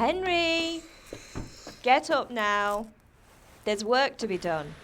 Henry, get up now. There's work to be done.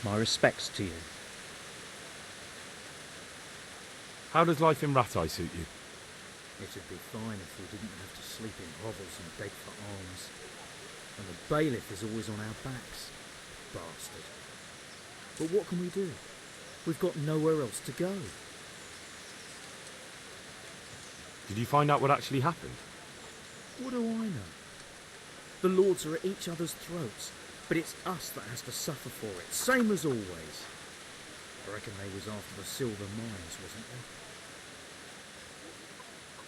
My respects to you. How does life in Rattay suit you? It'd be fine if we didn't have to sleep in hovels and beg for alms. And the bailiff is always on our backs. Bastard. But what can we do? We've got nowhere else to go. Did you find out what actually happened? What do I know? The lords are at each other's throats, but it's us that has to suffer for it, same as always. I reckon they was after the silver mines, wasn't they?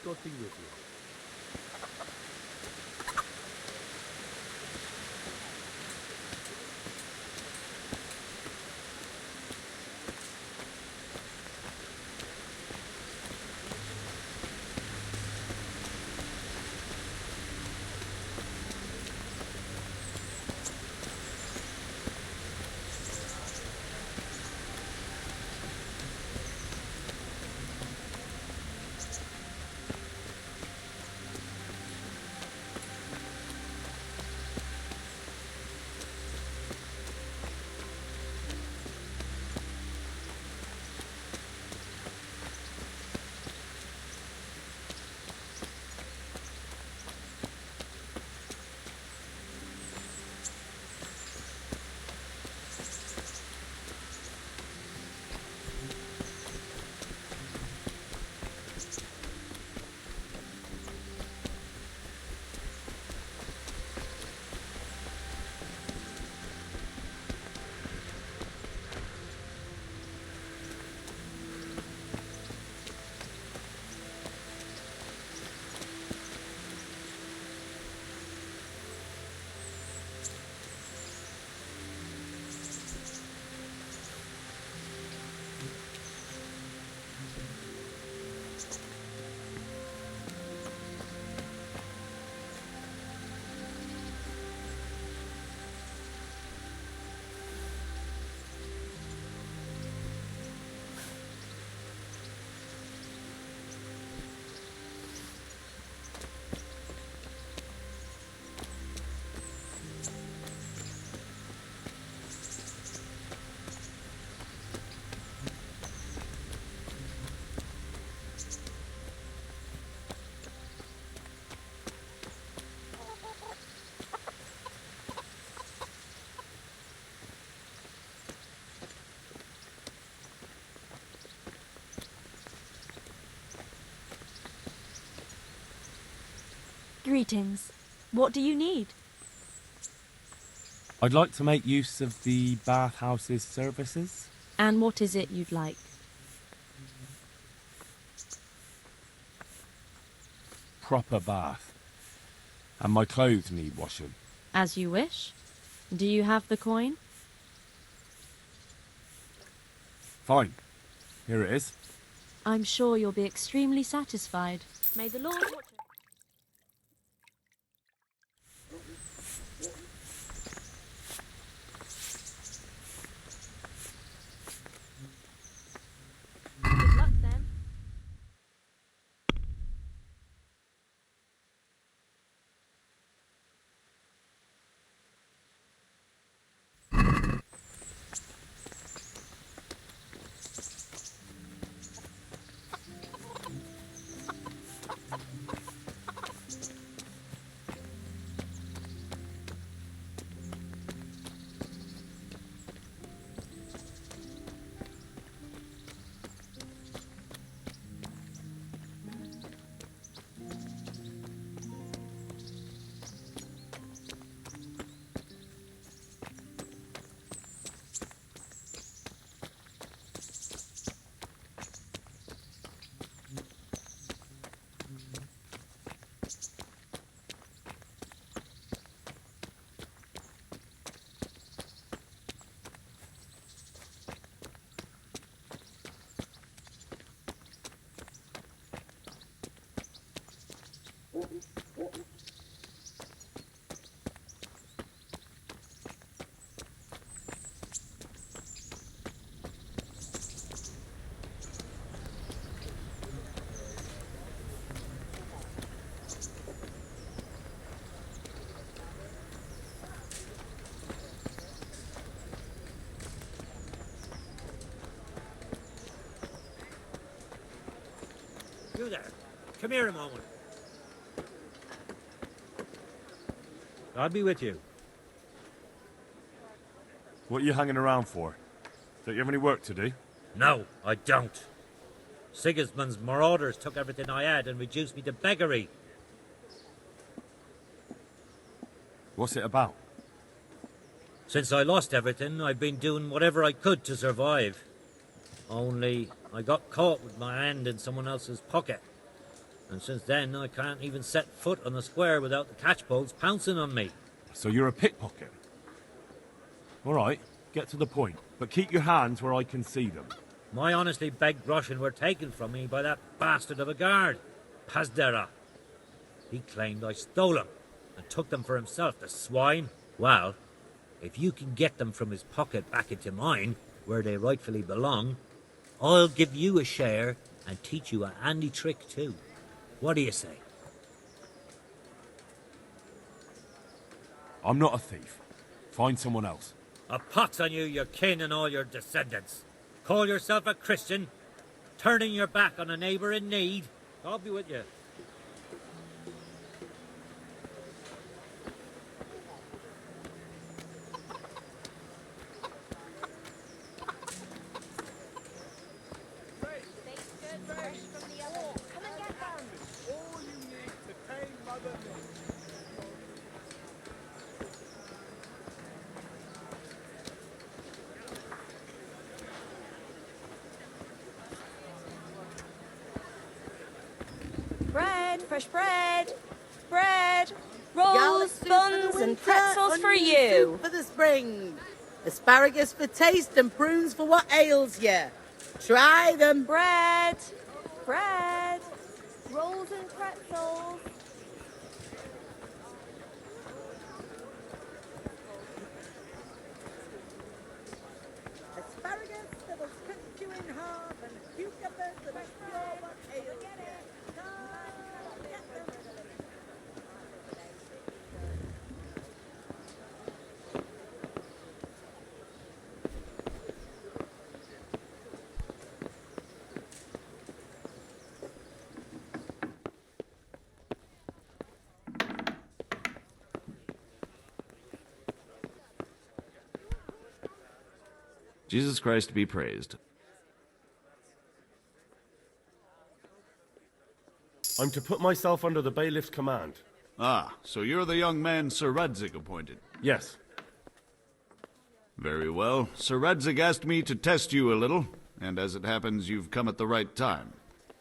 God be with you. Greetings. What do you need? I'd like to make use of the bathhouse's services. And what is it you'd like? Proper bath. And my clothes need washing. As you wish. Do you have the coin? Fine. Here it is. I'm sure you'll be extremely satisfied. May the Lord watch it. Good luck then. You there. Come here a moment. I'll be with you. What are you hanging around for? Don't you have any work to do? No, I don't. Sigismund's marauders took everything I had and reduced me to beggary. What's it about? Since I lost everything, I've been doing whatever I could to survive. Only, I got caught with my hand in someone else's pocket. And since then, I can't even set foot on the square without the catchpoles pouncing on me. So you're a pickpocket? All right, get to the point. But keep your hands where I can see them. My honestly begged groschen were taken from me by that bastard of a guard, Pazdera. He claimed I stole them and took them for himself, the swine. Well, if you can get them from his pocket back into mine, where they rightfully belong, I'll give you a share and teach you a handy trick too. What do you say? I'm not a thief. Find someone else. A pox on you, your kin and all your descendants. Call yourself a Christian, turning your back on a neighbour in need. I'll be with you. Bread, fresh bread, bread, rolls, Garlic soup for the buns, and winter, pretzels for onion you. soup for the spring. Asparagus for taste and prunes for what ails you. Try them. Bread, bread, rolls and pretzels. Asparagus that'll cut you in half and cucumbers that'll cure what ails you. Come, get them. Jesus Christ be praised. I'm to put myself under the bailiff's command. Ah, so you're the young man Sir Radzig appointed. Yes. Very well. Sir Radzig asked me to test you a little, and as it happens, you've come at the right time.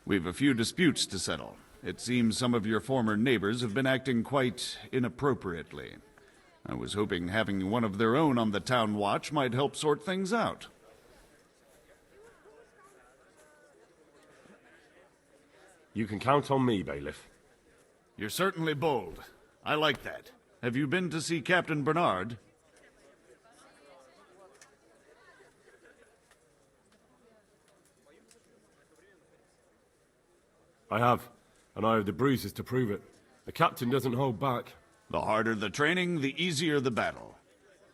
We've a few disputes to settle. It seems some of your former neighbors have been acting quite inappropriately. I was hoping having one of their own on the town watch might help sort things out. You can count on me, bailiff. You're certainly bold. I like that. Have you been to see Captain Bernard? I have, and I have the bruises to prove it. The captain doesn't hold back. The harder the training, the easier the battle.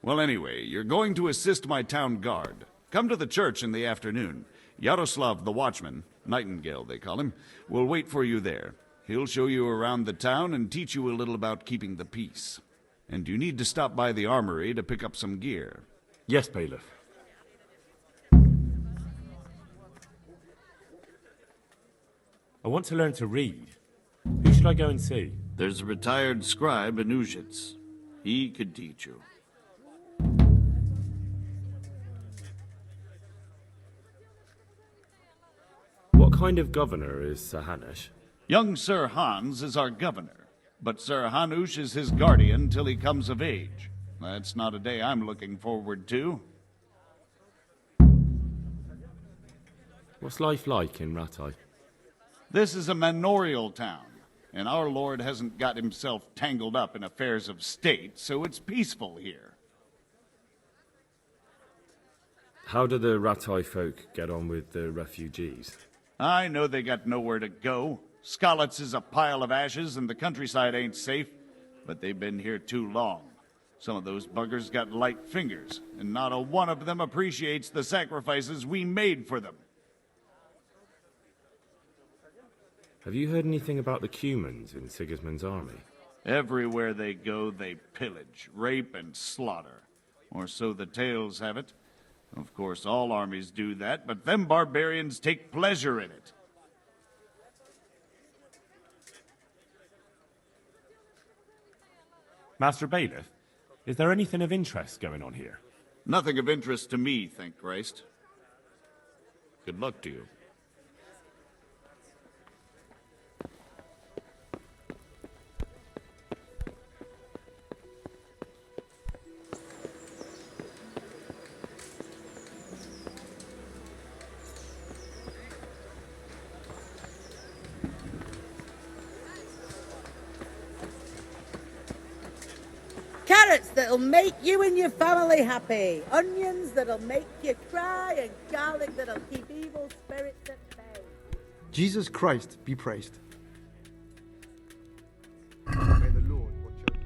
Well, anyway, you're going to assist my town guard. Come to the church in the afternoon. Yaroslav the watchman, Nightingale they call him, will wait for you there. He'll show you around the town and teach you a little about keeping the peace. And you need to stop by the armory to pick up some gear. Yes, bailiff. I want to learn to read. Who should I go and see? There's a retired scribe in Uzhitz. He could teach you. What kind of governor is Sir Hanush? Young Sir Hans is our governor, but Sir Hanush is his guardian till he comes of age. That's not a day I'm looking forward to. What's life like in Ratai? This is a manorial town, and our lord hasn't got himself tangled up in affairs of state, so it's peaceful here. How do the Ratai folk get on with the refugees? I know they got nowhere to go. Skalitz is a pile of ashes, and the countryside ain't safe, but they've been here too long. Some of those buggers got light fingers, and not a one of them appreciates the sacrifices we made for them. Have you heard anything about the Cumans in Sigismund's army? Everywhere they go, they pillage, rape, and slaughter. Or so the tales have it. Of course, all armies do that, but them barbarians take pleasure in it. Master Bailiff, is there anything of interest going on here? Nothing of interest to me, thank Christ. Good luck to you. Carrots that'll make you and your family happy. Onions that'll make you cry. And garlic that'll keep evil spirits at bay. Jesus Christ be praised. May the Lord watch over you.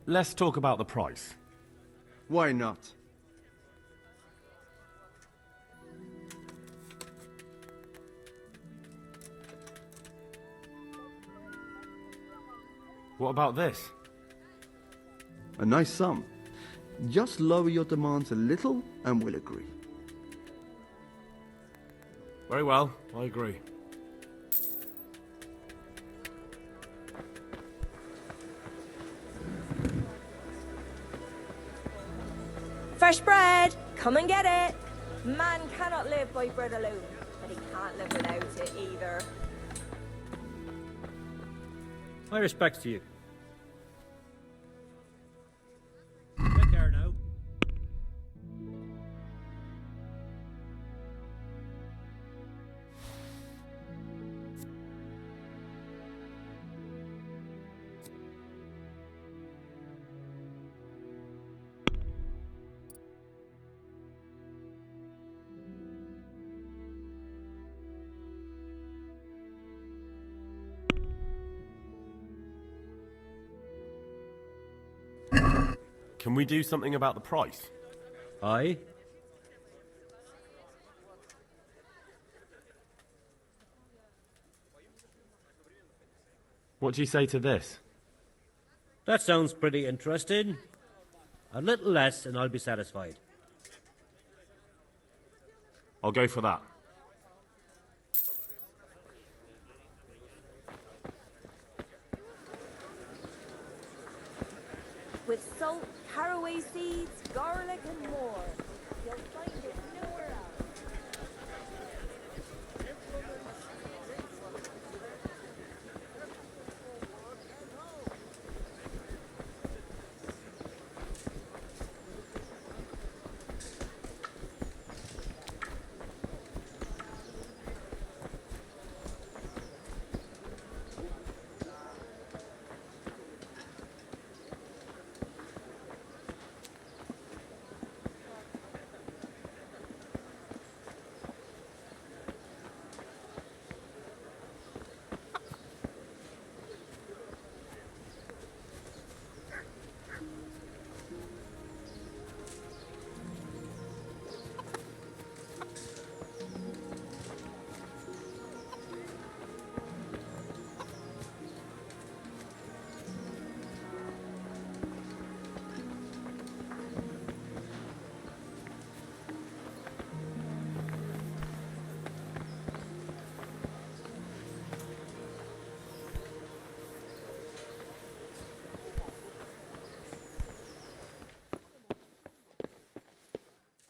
Let's talk about the price. Why not? What about this? A nice sum. Just lower your demands a little and we'll agree. Very well, I agree. Fresh bread! Come and get it! Man cannot live by bread alone, but he can't live without it either. My respects to you. Take care now. Can we do something about the price? Aye. What do you say to this? That sounds pretty interesting. A little less and I'll be satisfied. I'll go for that. With salt, caraway seeds, garlic, and more. You'll find it nowhere else.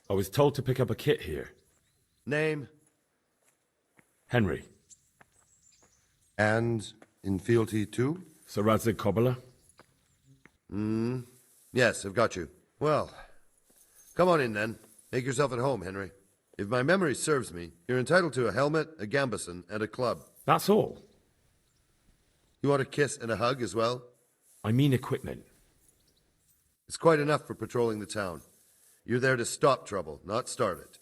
I was told to pick up a kit here. Name Henry. and in fealty too? Sir Radzig Cobbler. Yes, I've got you. Well, come on in then. Make yourself at home, Henry. If my memory serves me, you're entitled to a helmet, a gambeson, and a club. That's all. You want a kiss and a hug as well? I mean equipment. It's quite enough for patrolling the town. You're there to stop trouble, not start it.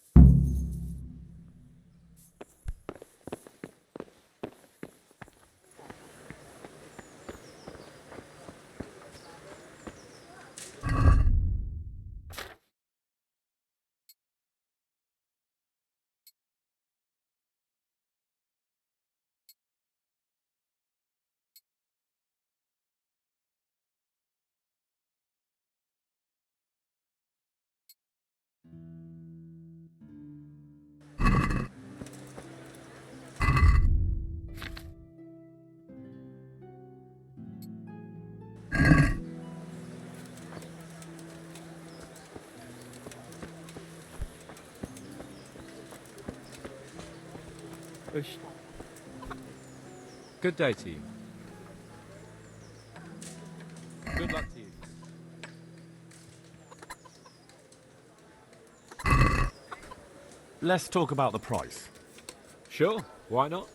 Good day to you. Good luck to you. Let's talk about the price. Sure, why not?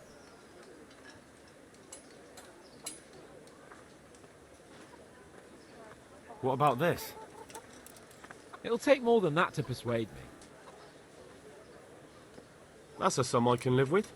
What about this? It'll take more than that to persuade me. That's a sum I can live with.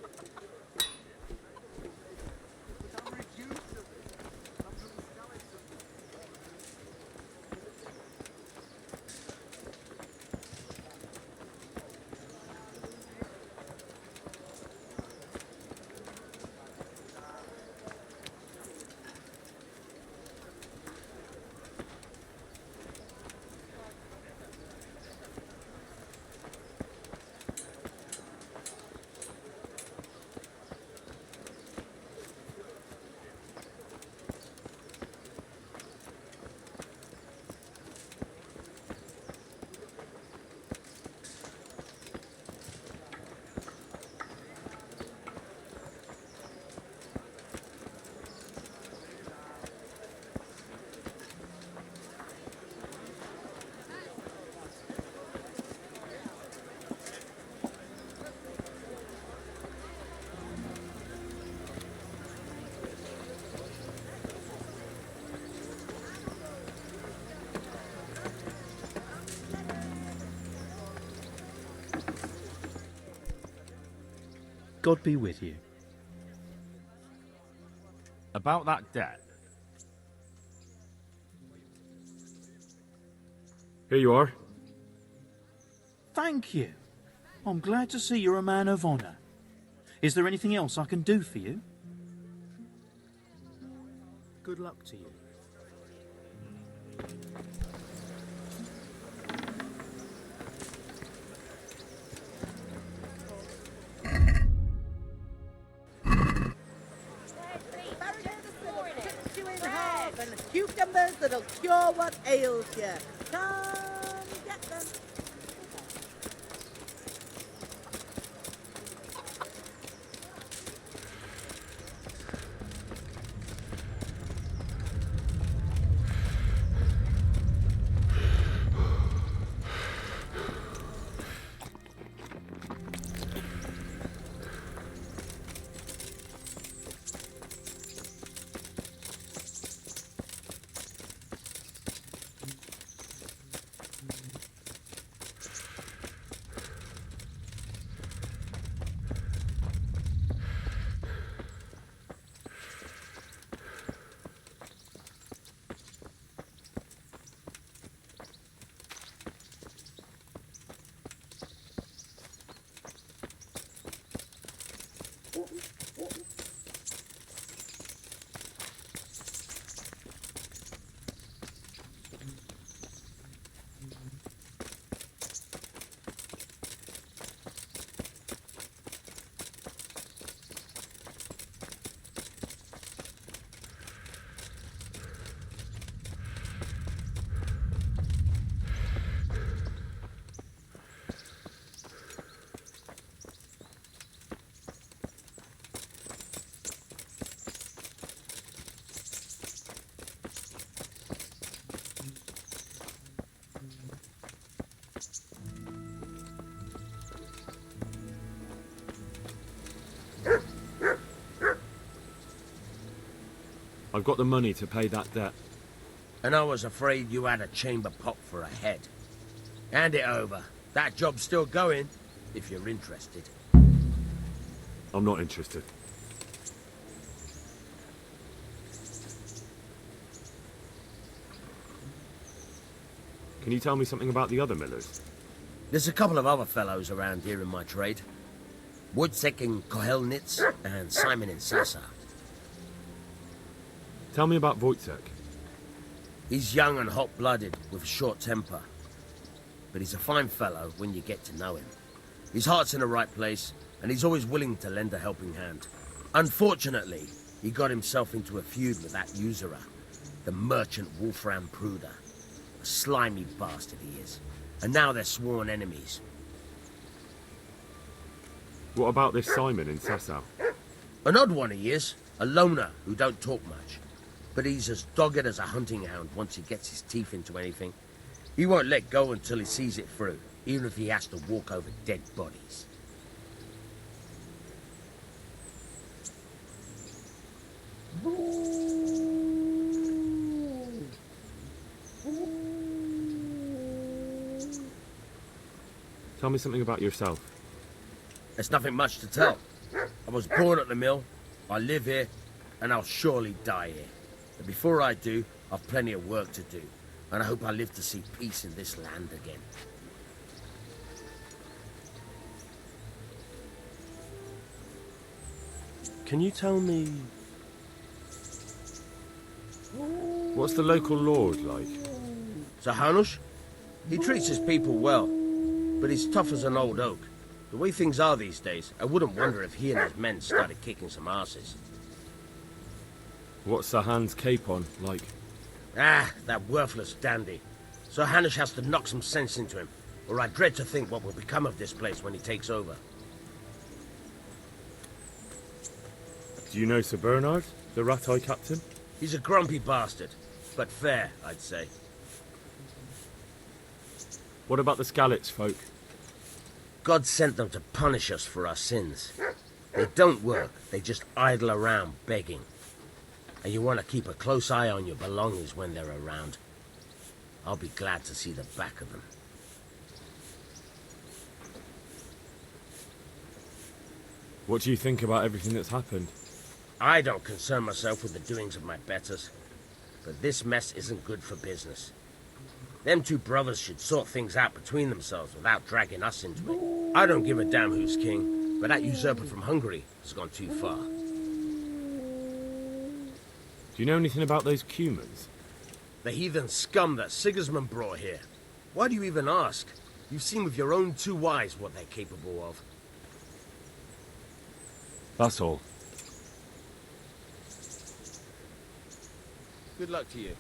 God be with you. About that debt. Here you are. Thank you. I'm glad to see you're a man of honour. Is there anything else I can do for you? Good luck to you. And cucumbers that'll cure what ails you. Come get them. I've got the money to pay that debt. And I was afraid you had a chamber pot for a head. Hand it over. That job's still going, if you're interested. I'm not interested. Can you tell me something about the other millers? There's a couple of other fellows around here in my trade. Woodsek in Kohelnitz and Simon in Sassa. Tell me about Wojtek. He's young and hot-blooded, with a short temper. But he's a fine fellow when you get to know him. His heart's in the right place, and he's always willing to lend a helping hand. Unfortunately, he got himself into a feud with that usurer, the merchant Wolfram Pruder. A slimy bastard he is. And now they're sworn enemies. What about this Simon in Sasau? An odd one he is. A loner who don't talk much. But he's as dogged as a hunting hound once he gets his teeth into anything. He won't let go until he sees it through, even if he has to walk over dead bodies. Tell me something about yourself. There's nothing much to tell. I was born at the mill, I live here, and I'll surely die here. But before I do, I've plenty of work to do, and I hope I live to see peace in this land again. Can you tell me... what's the local lord like? Sir Hanush? He treats his people well, but he's tough as an old oak. The way things are these days, I wouldn't wonder if he and his men started kicking some asses. What's Sir Hans Capon like? Ah, that worthless dandy. Sir Hanush has to knock some sense into him, or I dread to think what will become of this place when he takes over. Do you know Sir Bernard, the rat-eye captain? He's a grumpy bastard, but fair, I'd say. What about the Skalitz folk? God sent them to punish us for our sins. They don't work, they just idle around begging. And you want to keep a close eye on your belongings when they're around. I'll be glad to see the back of them. What do you think about everything that's happened? I don't concern myself with the doings of my betters, but this mess isn't good for business. Them two brothers should sort things out between themselves without dragging us into it. I don't give a damn who's king, but that usurper from Hungary has gone too far. Do you know anything about those Cumans? The heathen scum that Sigismund brought here. Why do you even ask? You've seen with your own two eyes what they're capable of. That's all. Good luck to you.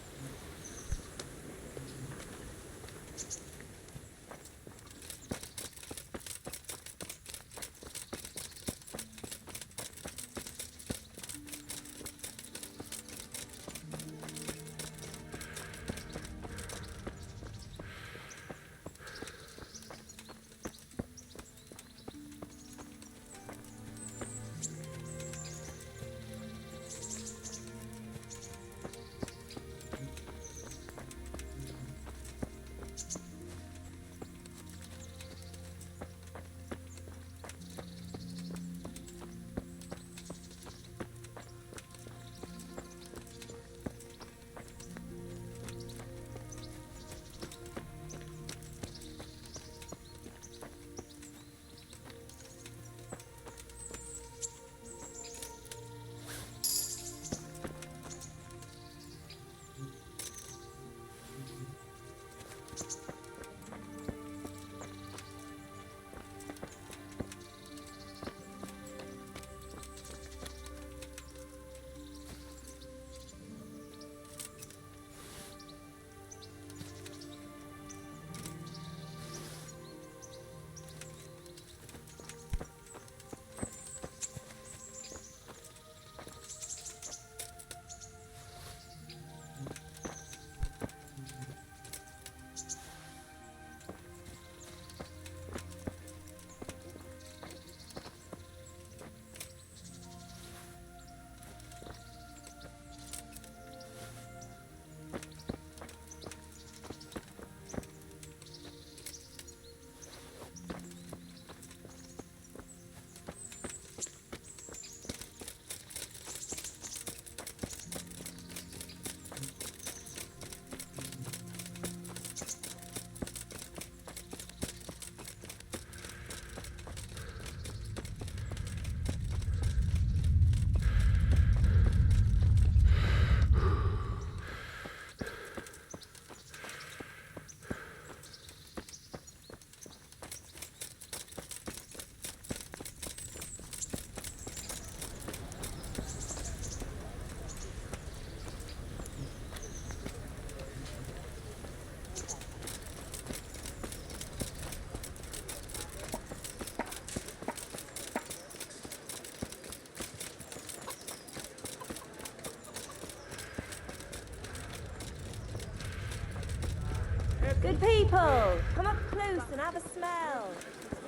People, come up close and have a smell.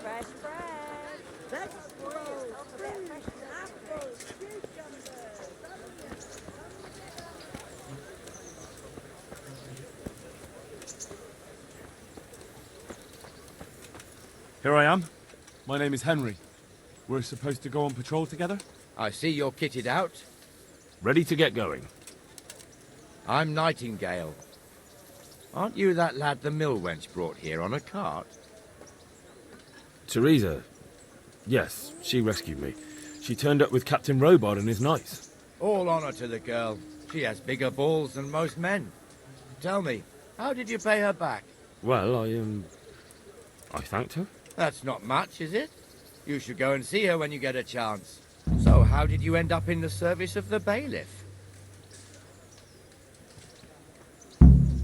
Fresh bread. Vegetables, fruit, apples, cucumbers, onions. Here I am. My name is Henry. We're supposed to go on patrol together? I see you're kitted out. Ready to get going. I'm Nightingale. Aren't you that lad the mill wench brought here on a cart? Teresa. Yes, she rescued me. She turned up with Captain Robard and his knights. All honor to the girl. She has bigger balls than most men. Tell me, how did you pay her back? Well, I thanked her. That's not much, is it? You should go and see her when you get a chance. So, how did you end up in the service of the bailiff?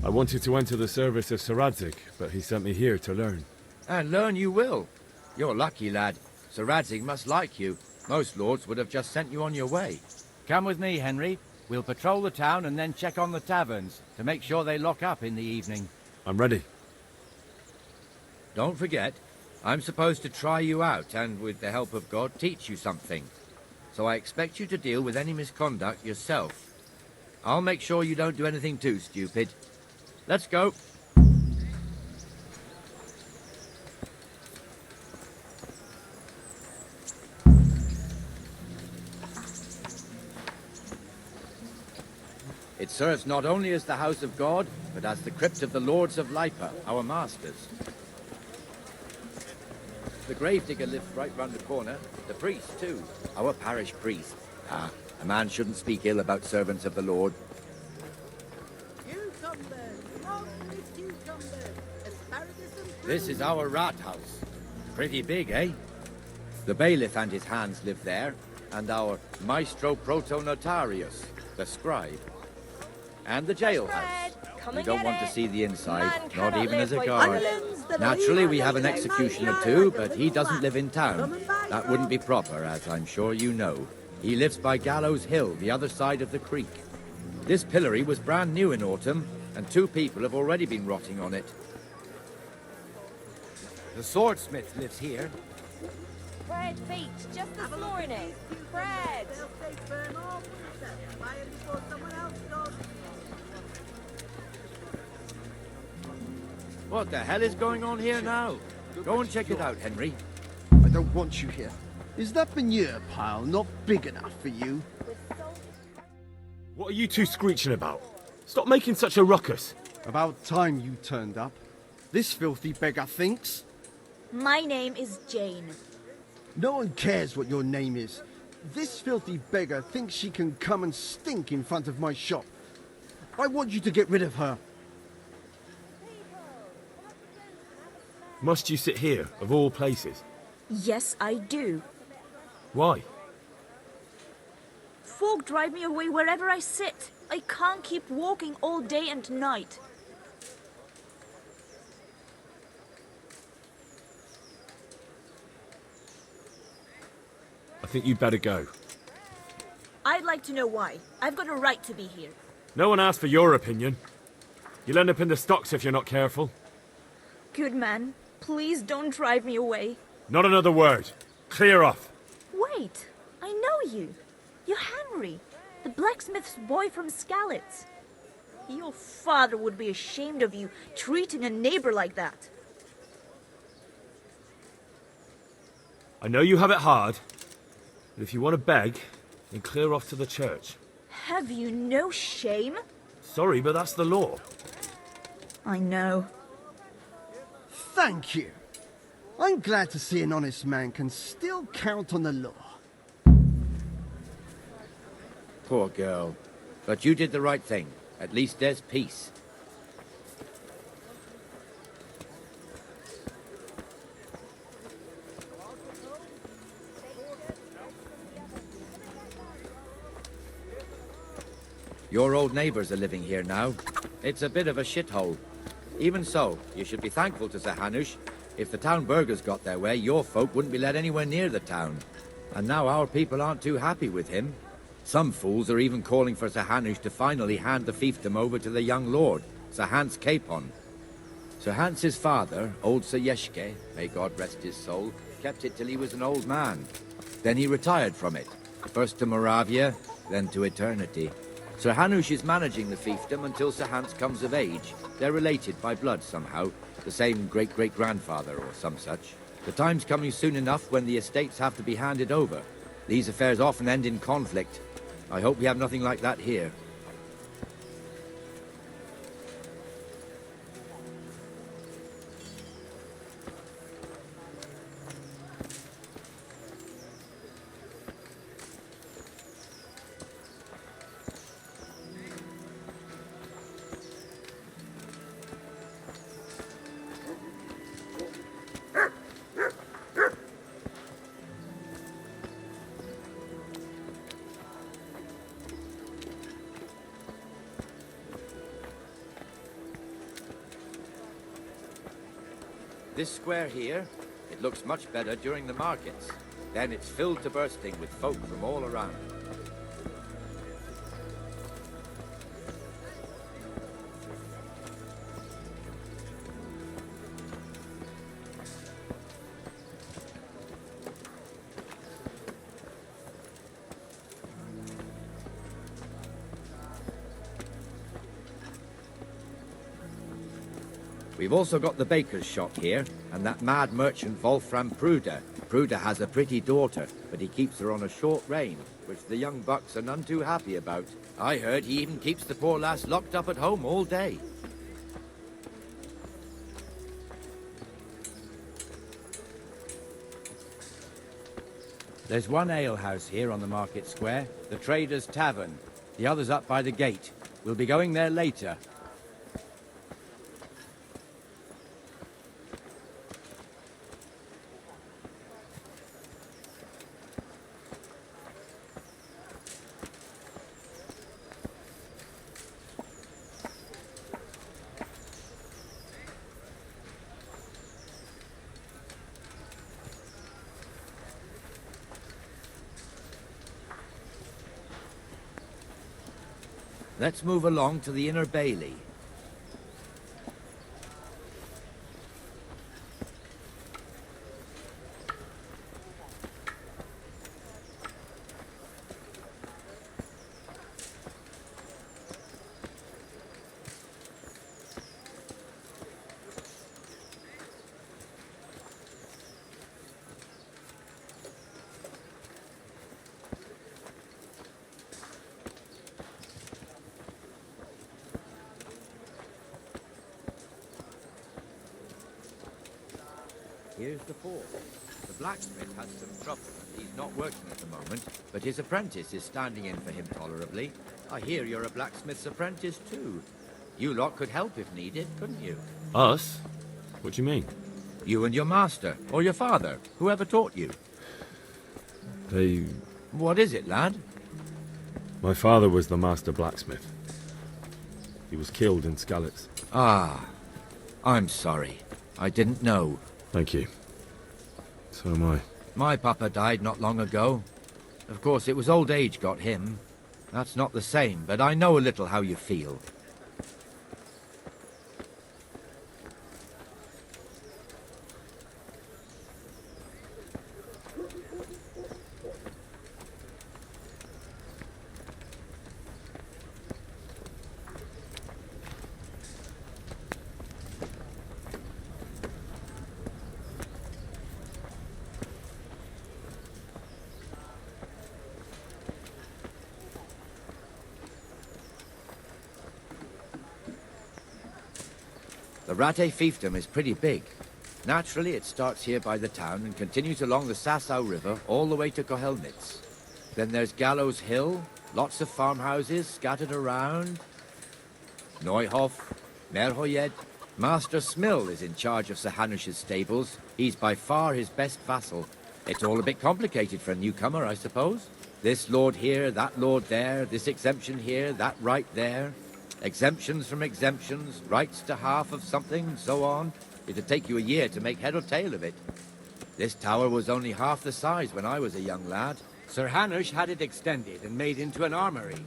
I wanted to enter the service of Sir Radzig, but he sent me here to learn. And learn you will. You're lucky, lad. Sir Radzig must like you. Most lords would have just sent you on your way. Come with me, Henry. We'll patrol the town and then check on the taverns to make sure they lock up in the evening. I'm ready. Don't forget, I'm supposed to try you out and, with the help of God, teach you something. So I expect you to deal with any misconduct yourself. I'll make sure you don't do anything too stupid. Let's go. It serves not only as the house of God, but as the crypt of the lords of Lipa, our masters. The gravedigger lives right round the corner. The priest, too. Our parish priest. Ah, a man shouldn't speak ill about servants of the Lord. Cucumbers, lovely cucumbers, asparagus and fruit. This is our rat house. Pretty big, eh? The bailiff and his hands live there, and our maestro proto-notarius, the scribe. And the jailhouse. We don't want to see the inside, not even as a guard. Naturally, we have an executioner too, but he doesn't live in town. That wouldn't be proper, as I'm sure you know. He lives by Gallows Hill, the other side of the creek. This pillory was brand new in autumn, and 2 people have already been rotting on it. The swordsmith lives here. Bread feet, just this morning. Bread. They'll stay firm all winter. Buy them before someone else does. What the hell is going on here now? Go and check it out, Henry. I don't want you here. Is that manure pile not big enough for you? What are you two screeching about? Stop making such a ruckus. About time you turned up. This filthy beggar thinks. My name is Jane. No one cares what your name is. This filthy beggar thinks she can come and stink in front of my shop. I want you to get rid of her. Must you sit here, of all places? Yes, I do. Why? Folk drive me away wherever I sit. I can't keep walking all day and night. I think you'd better go. I'd like to know why. I've got a right to be here. No one asked for your opinion. You'll end up in the stocks if you're not careful. Good man, please don't drive me away. Not another word. Clear off. Wait, I know you. You're Henry, the blacksmith's boy from Skalitz. Your father would be ashamed of you treating a neighbor like that. I know you have it hard, but if you want to beg, then clear off to the church. Have you no shame? Sorry, but that's the law. I know. Thank you. I'm glad to see an honest man can still count on the law. Poor girl. But you did the right thing. At least there's peace. Your old neighbours are living here now. It's a bit of a shithole. Even so, you should be thankful to Sir Hanush. If the town burghers got their way, your folk wouldn't be let anywhere near the town. And now our people aren't too happy with him. Some fools are even calling for Sir Hanush to finally hand the fiefdom over to the young lord, Sir Hans Capon. Sir Hans's father, old Sir Yeshke, may God rest his soul, kept it till he was an old man. Then he retired from it, first to Moravia, then to eternity. Sir Hanush is managing the fiefdom until Sir Hans comes of age. They're related by blood somehow, the same great-great-grandfather or some such. The time's coming soon enough when the estates have to be handed over. These affairs often end in conflict. I hope we have nothing like that here. This square here, it looks much better during the markets. Then it's filled to bursting with folk from all around. We've also got the baker's shop here, and that mad merchant Wolfram Pruder. Pruder has a pretty daughter, but he keeps her on a short rein, which the young bucks are none too happy about. I heard he even keeps the poor lass locked up at home all day. There's one alehouse here on the market square, the Trader's Tavern. The other's up by the gate. We'll be going there later. Let's move along to the Inner Bailey. Here's the ford. The blacksmith has some trouble. He's not working at the moment, but his apprentice is standing in for him tolerably. I hear you're a blacksmith's apprentice too. You lot could help if needed, couldn't you? Us? What do you mean? You and your master, or your father, whoever taught you. They... What is it, lad? My father was the master blacksmith. He was killed in Skalitz. Ah, I'm sorry. I didn't know. Thank you. So am I. My papa died not long ago. Of course, it was old age got him. That's not the same, but I know a little how you feel. The Rate fiefdom is pretty big. Naturally, it starts here by the town and continues along the Sassau River all the way to Kohelnitz. Then there's Gallows Hill, lots of farmhouses scattered around. Neuhof, Merhoyed. Master Smill is in charge of Sir Hanush's stables. He's by far his best vassal. It's all a bit complicated for a newcomer, I suppose. This lord here, that lord there, this exemption here, that right there. Exemptions from exemptions, rights to half of something, so on. It'd take you a year to make head or tail of it. This tower was only half the size when I was a young lad. Sir Hanush had it extended and made into an armory.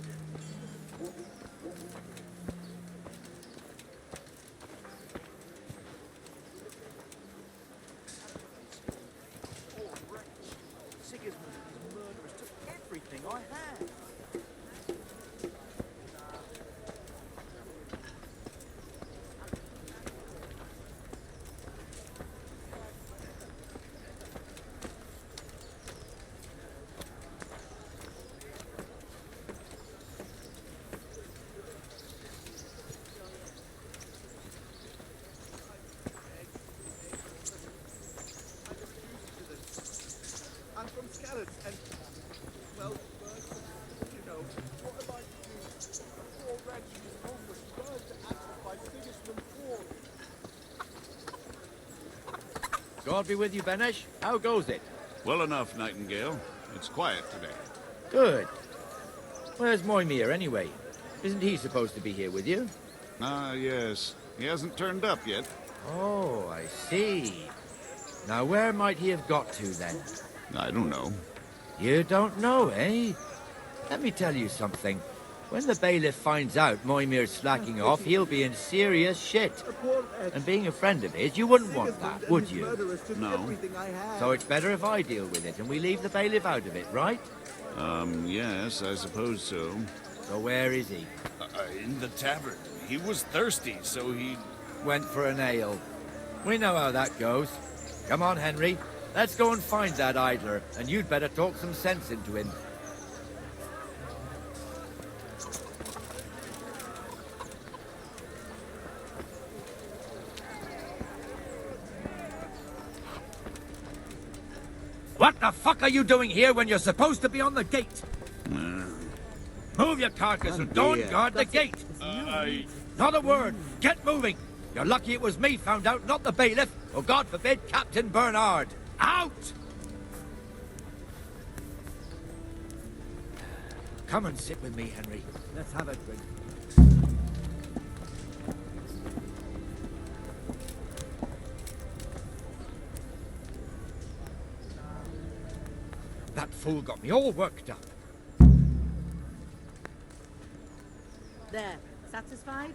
God be with you, Benesh. How goes it? Well enough, Nightingale. It's quiet today. Good. Where's Moimir, anyway? Isn't he supposed to be here with you? Ah, yes. He hasn't turned up yet. Oh, I see. Now, where might he have got to, then? I don't know. You don't know, eh? Let me tell you something. When the bailiff finds out Moimir's slacking off, he'll be in serious shit. And being a friend of his, you wouldn't want that, would you? No. So it's better if I deal with it and we leave the bailiff out of it, right? Yes, I suppose so. So where is he? In the tavern. He was thirsty, so he... Went for an ale. We know how that goes. Come on, Henry. Let's go and find that idler, and you'd better talk some sense into him. What the fuck are you doing here when you're supposed to be on the gate? Move your carcass and don't guard the gate. Not a word. Get moving. You're lucky it was me found out, not the bailiff, or God forbid, Captain Bernard. Out! Come and sit with me, Henry. Let's have a drink. That fool got me all worked up. There. Satisfied?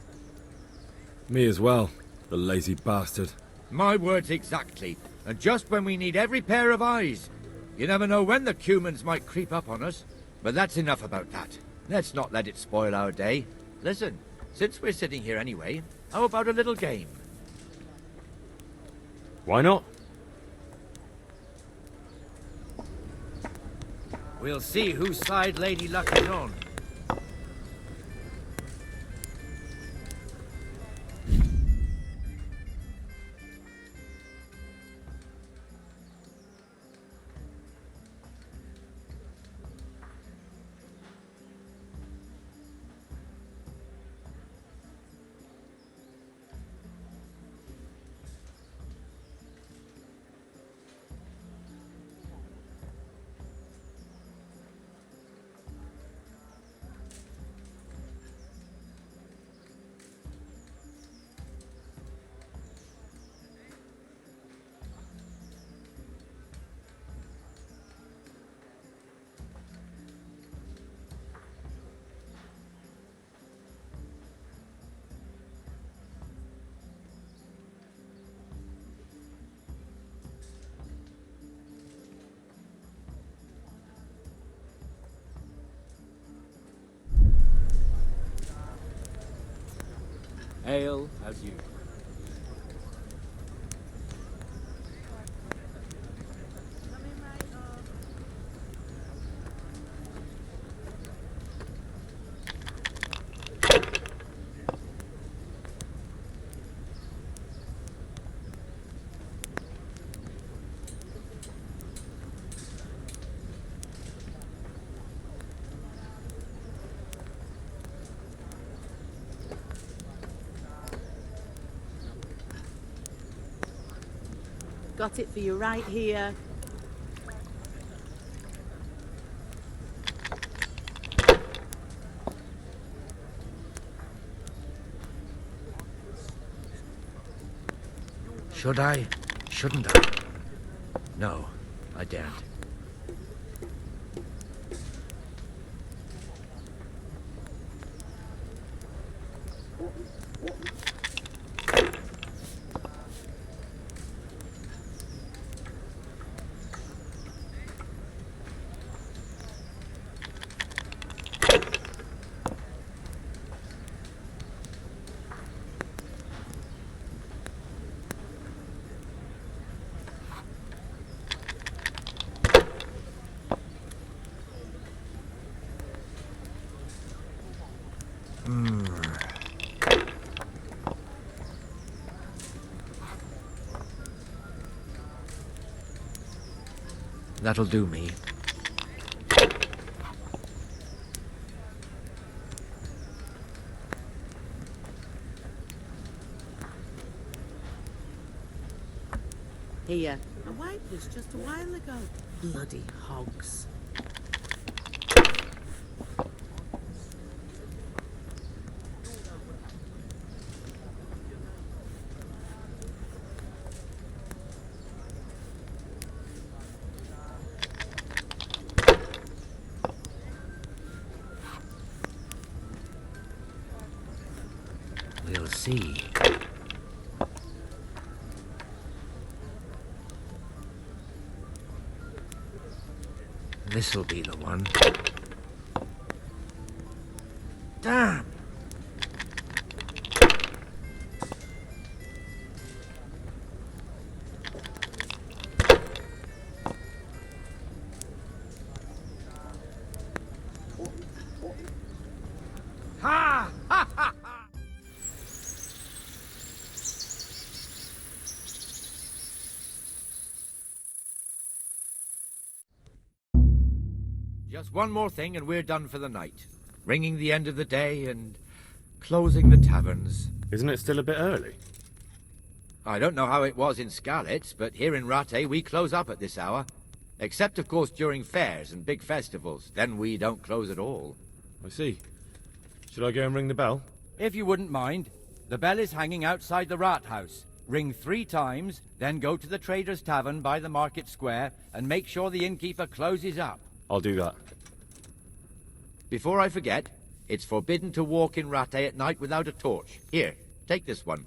Me as well, the lazy bastard. My words exactly. And just when we need every pair of eyes. You never know when the Cumans might creep up on us. But that's enough about that. Let's not let it spoil our day. Listen, since we're sitting here anyway, how about a little game? Why not? We'll see whose side Lady Luck is on. Ale as you. Got it for you right here. Should I? Shouldn't I? No, I daren't. That'll do me. Here. I wiped this just a while ago. Bloody hogs. We'll see. This'll be the one. Damn! Ha! Ha ha ha! Just one more thing and we're done for the night. Ringing the end of the day and closing the taverns. Isn't it still a bit early? I don't know how it was in Skalitz, but here in Rattay we close up at this hour. Except, of course, during fairs and big festivals. Then we don't close at all. I see. Should I go and ring the bell? If you wouldn't mind. The bell is hanging outside the Rathouse. Ring 3 times, then go to the Trader's Tavern by the market square and make sure the innkeeper closes up. I'll do that. Before I forget, it's forbidden to walk in Rattay at night without a torch. Here, take this one.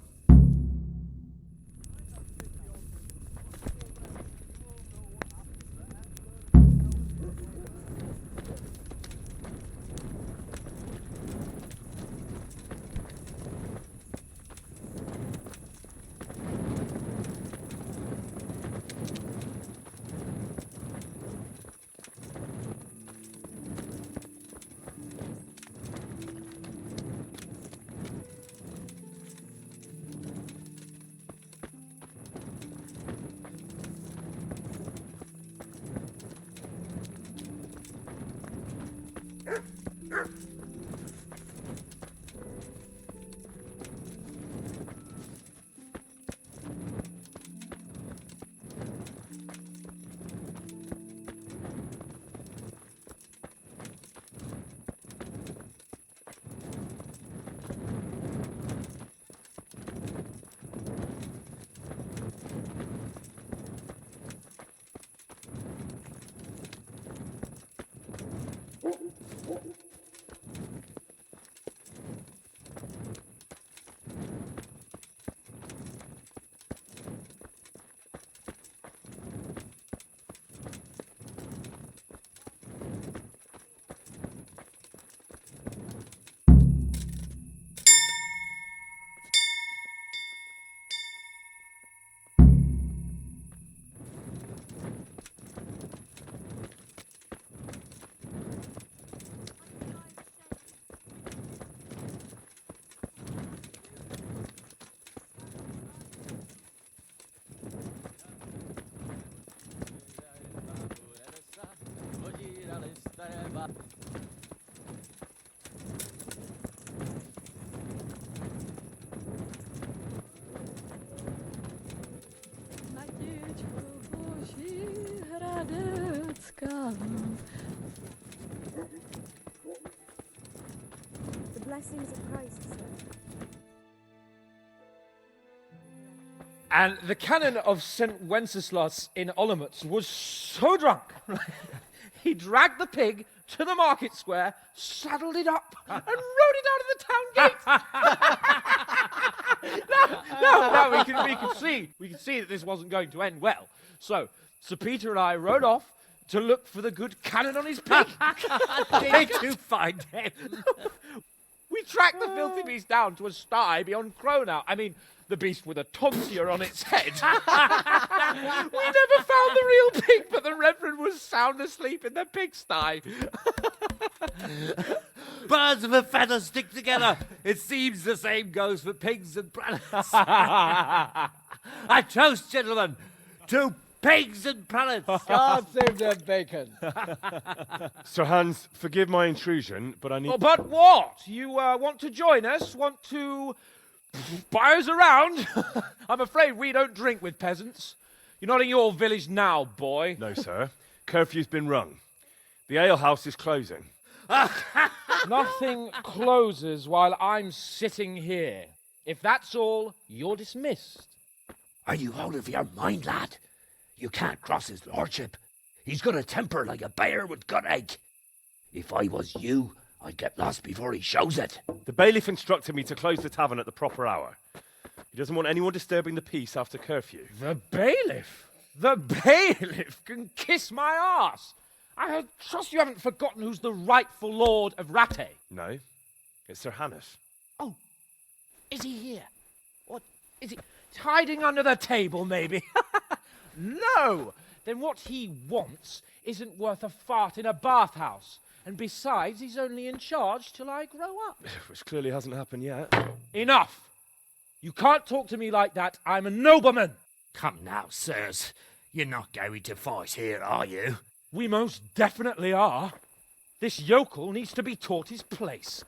The blessings of Christ, sir. And the canon of St. Wenceslas in Olomouc was so drunk, he dragged the pig to the market square, saddled it up, and rode it out of the town gate. No, we could see that this wasn't going to end well. So, Sir Peter and I rode off to look for the good canon on his pig. Did you find him? We tracked the filthy beast down to a sty beyond Cronau. I mean, the beast with a tonsure on its head. We never found the real pig, but the Reverend was sound asleep in the pigsty. Birds of a feather stick together. It seems the same goes for pigs and prelates. I toast, gentlemen, to pigs and prelates. God save their bacon. Sir Hans, forgive my intrusion, but I need... Oh, but what? You want to join us? Want to buy us around? I'm afraid we don't drink with peasants. You're not in your village now, boy. No, sir. Curfew's been rung. The alehouse is closing. Nothing closes while I'm sitting here. If that's all, you're dismissed. Are you out of your mind, lad? You can't cross his lordship. He's got a temper like a bear with gut ache. If I was you, I'd get lost before he shows it. The bailiff instructed me to close the tavern at the proper hour. He doesn't want anyone disturbing the peace after curfew. The bailiff? The bailiff can kiss my arse. I trust you haven't forgotten who's the rightful lord of Rattay. No, it's Sir Hannes. Oh, is he here? What, is he hiding under the table, maybe? No! Then what he wants isn't worth a fart in a bathhouse. And besides, he's only in charge till I grow up. Which clearly hasn't happened yet. Enough! You can't talk to me like that. I'm a nobleman. Come now, sirs. You're not going to fight here, are you? We most definitely are. This yokel needs to be taught his place.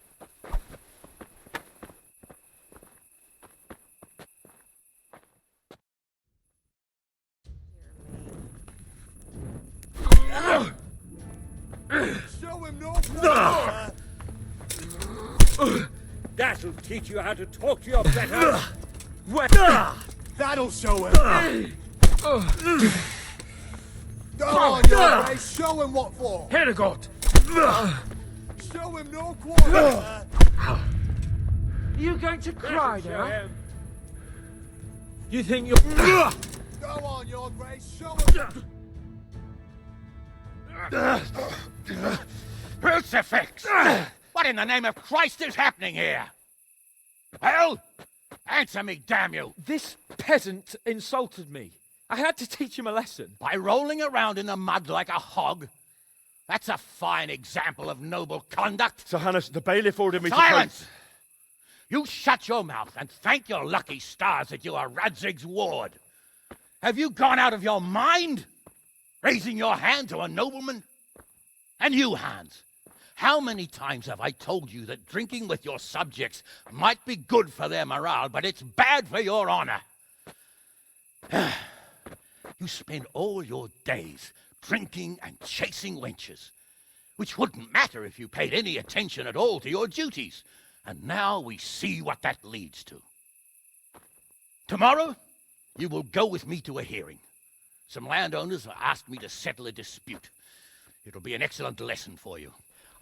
Show him no That'll teach you how to talk to your better. That'll show him. Go on, your face. Show him what for. Here, God. Show him no quarter. Are you going to cry now? You think you're... Go on, your grace. Show him. Crucifix! What in the name of Christ is happening here? Well, answer me, damn you! This peasant insulted me. I had to teach him a lesson. By rolling around in the mud like a hog? That's a fine example of noble conduct. Sir Hannes, the bailiff ordered me Silence! You shut your mouth and thank your lucky stars that you are Radzig's ward. Have you gone out of your mind? Raising your hand to a nobleman? And you, Hans, how many times have I told you that drinking with your subjects might be good for their morale, but it's bad for your honor? You spend all your days drinking and chasing wenches, which wouldn't matter if you paid any attention at all to your duties. And now we see what that leads to. Tomorrow, you will go with me to a hearing. Some landowners have asked me to settle a dispute. It'll be an excellent lesson for you.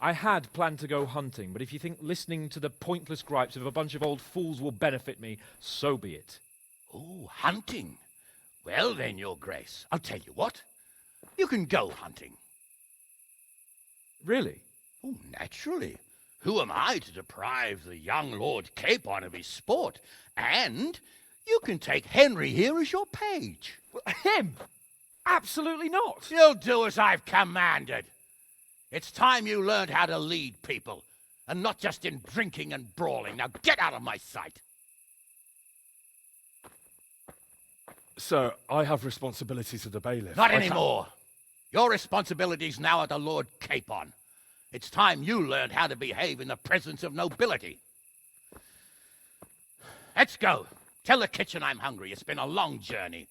I had planned to go hunting, but if you think listening to the pointless gripes of a bunch of old fools will benefit me, so be it. Oh, hunting. Well then, your grace, I'll tell you what. You can go hunting. Really? Oh, naturally. Who am I to deprive the young Lord Capon of his sport? And you can take Henry here as your page. Him? Absolutely not. You'll do as I've commanded. It's time you learned how to lead people, and not just in drinking and brawling. Now get out of my sight. Sir, I have responsibilities to the bailiff. Not anymore. Your responsibilities now are the Lord Capon. It's time you learned how to behave in the presence of nobility. Let's go. Tell the kitchen I'm hungry. It's been a long journey.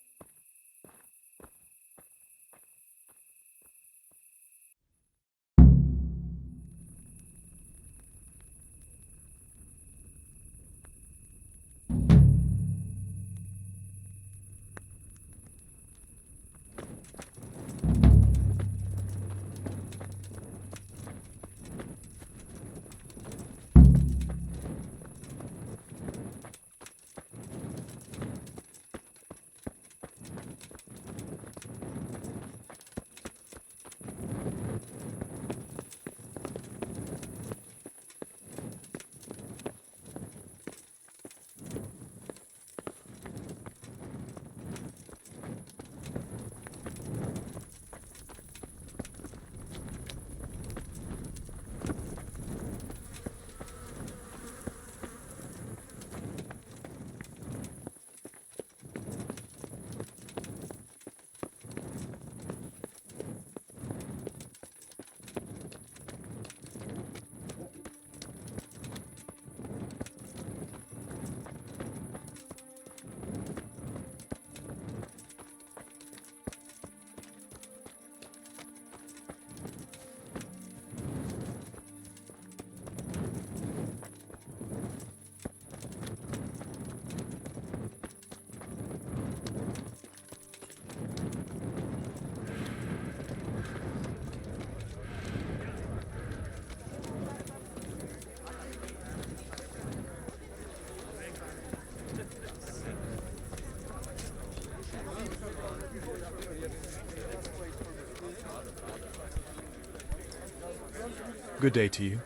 Good day to you.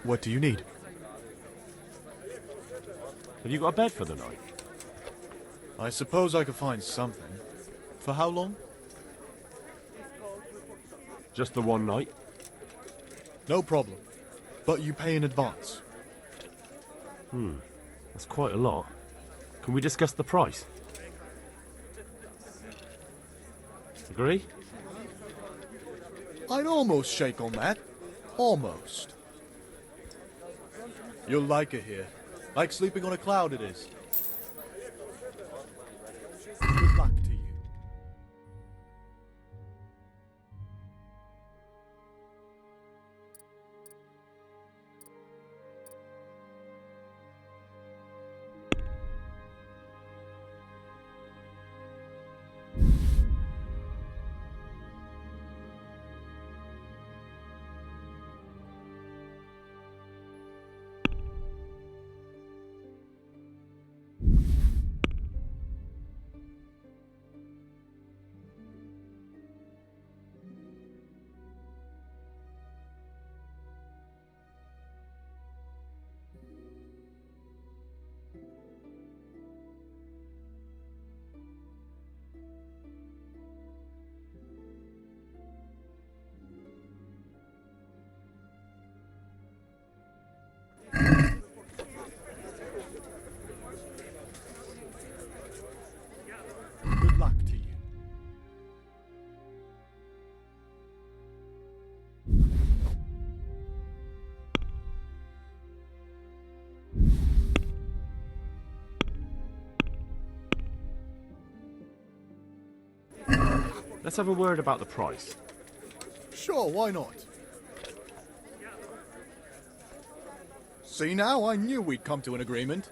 What do you need? Have you got a bed for the night? I suppose I could find something. For how long? Just the one night? No problem. But you pay in advance. That's quite a lot. Can we discuss the price? Agree? I'd almost shake on that. Almost. You'll like it here. Like sleeping on a cloud it is. Good luck to you. Good luck to you. Let's have a word about the price. Sure, why not? See now, I knew we'd come to an agreement.